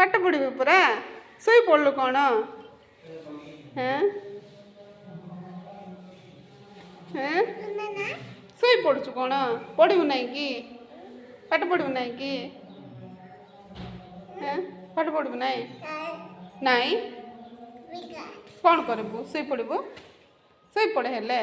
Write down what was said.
ପାଠ ପଢ଼ିବୁ ପୁରା ଶୋଇ ପଡ଼ିଲୁ କ'ଣ ଶୋଇ ପଡ଼ୁଛୁ କ'ଣ ପଢ଼ିବୁ ନାହିଁ କି ପାଠ ପଢ଼ିବୁ ନାହିଁ କି ପାଠ ପଢ଼ିବୁ ନାହିଁ ନାଇଁ କ'ଣ କରିବୁ ଶୋଇ ପଡ଼ିବୁ ଶୋଇ ପଡ଼େ ହେଲେ